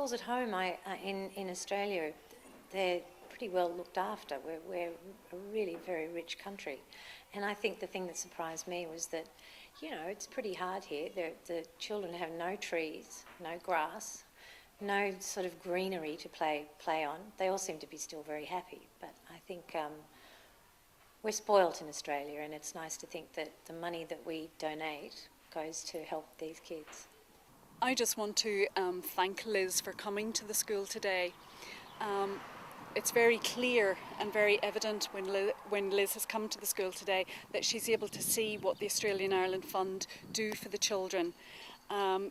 schools at home in Australia, they're pretty well looked after. We're a really very rich country. And I think the thing that surprised me was that, you know, it's pretty hard here. The children have no trees, no grass, no sort of greenery to play on. They all seem to be still very happy. But I think we're spoilt in Australia, and it's nice to think that the money that we donate goes to help these kids. I just want to thank Liz for coming to the school today. It's very clear and very evident when Liz has come to the school today that she's able to see what the Australian Ireland Fund do for the children.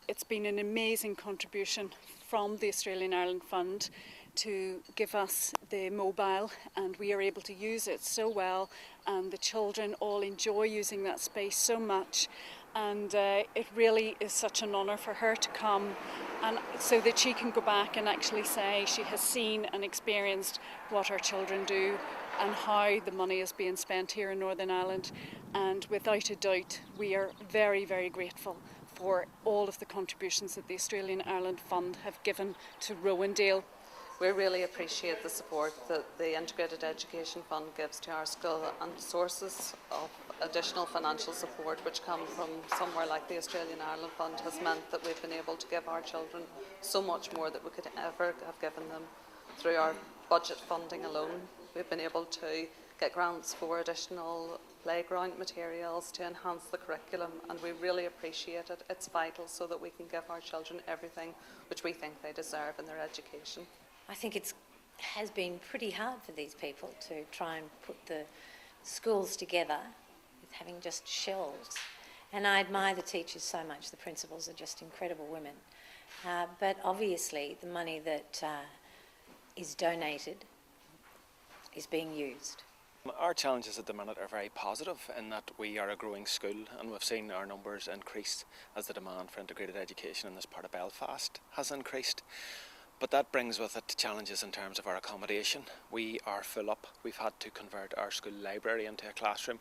It's been an amazing contribution from the Australian Ireland Fund to give us the mobile, and we are able to use it so well, and the children all enjoy using that space so much. And it really is such an honour for her to come, and so that she can go back and actually say she has seen and experienced what our children do and how the money is being spent here in Northern Ireland. And without a doubt, we are very, very grateful for all of the contributions that the Australian Ireland Fund have given to Rowandale. We really appreciate the support that the Integrated Education Fund gives to our school, and sources of additional financial support which come from somewhere like the Australian Ireland Fund has meant that we've been able to give our children so much more than we could ever have given them through our budget funding alone. We've been able to get grants for additional playground materials to enhance the curriculum, and we really appreciate it. It's vital so that we can give our children everything which we think they deserve in their education. I think it has been pretty hard for these people to try and put the schools together with having just shelves. And I admire the teachers so much. The principals are just incredible women. But obviously the money that is donated is being used. Our challenges at the minute are very positive in that we are a growing school, and we've seen our numbers increase as the demand for integrated education in this part of Belfast has increased. But that brings with it challenges in terms of our accommodation. We are full up. We've had to convert our school library into a classroom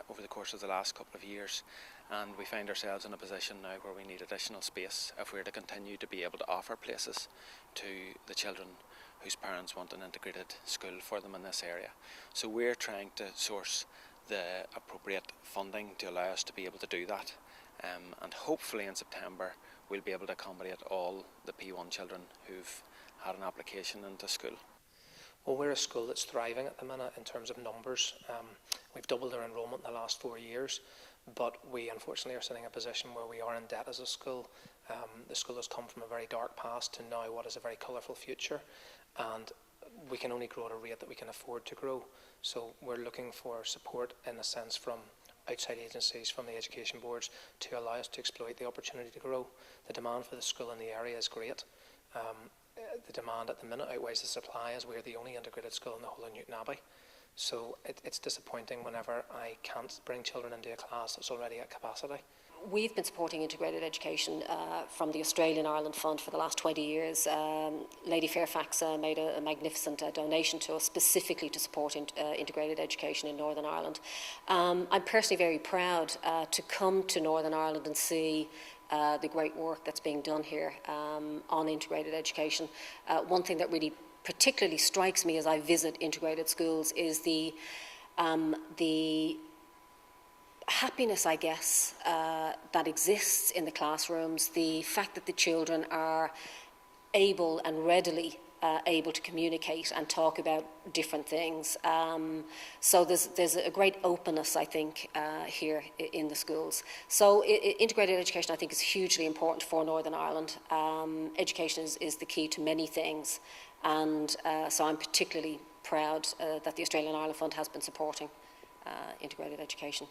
over the course of the last couple of years, and we find ourselves in a position now where we need additional space if we're to continue to be able to offer places to the children whose parents want an integrated school for them in this area. So we're trying to source the appropriate funding to allow us to be able to do that, and hopefully in September we'll be able to accommodate all the P1 children who've had an application into school. Well, we're a school that's thriving at the minute in terms of numbers. We've doubled our enrolment in the last 4 years, but we unfortunately are sitting in a position where we are in debt as a school. The school has come from a very dark past to now what is a very colourful future, and we can only grow at a rate that we can afford to grow. So we're looking for support in a sense from outside agencies, from the education boards, to allow us to exploit the opportunity to grow. The demand for the school in the area is great. The demand at the minute outweighs the supply, as we're the only integrated school in the whole of Newton Abbey. So it's disappointing whenever I can't bring children into a class that's already at capacity. We've been supporting integrated education from the Australian Ireland Fund for the last 20 years. Lady Fairfax made a magnificent donation to us specifically to support integrated education in Northern Ireland. I'm personally very proud to come to Northern Ireland and see the great work that's being done here on integrated education. One thing that really particularly strikes me as I visit integrated schools is the happiness, I guess, that exists in the classrooms, the fact that the children are able and readily able to communicate and talk about different things. So there's a great openness, I think, here in the schools. So integrated education, I think, is hugely important for Northern Ireland. Education is the key to many things, and so I'm particularly proud that the Australian Ireland Fund has been supporting integrated education.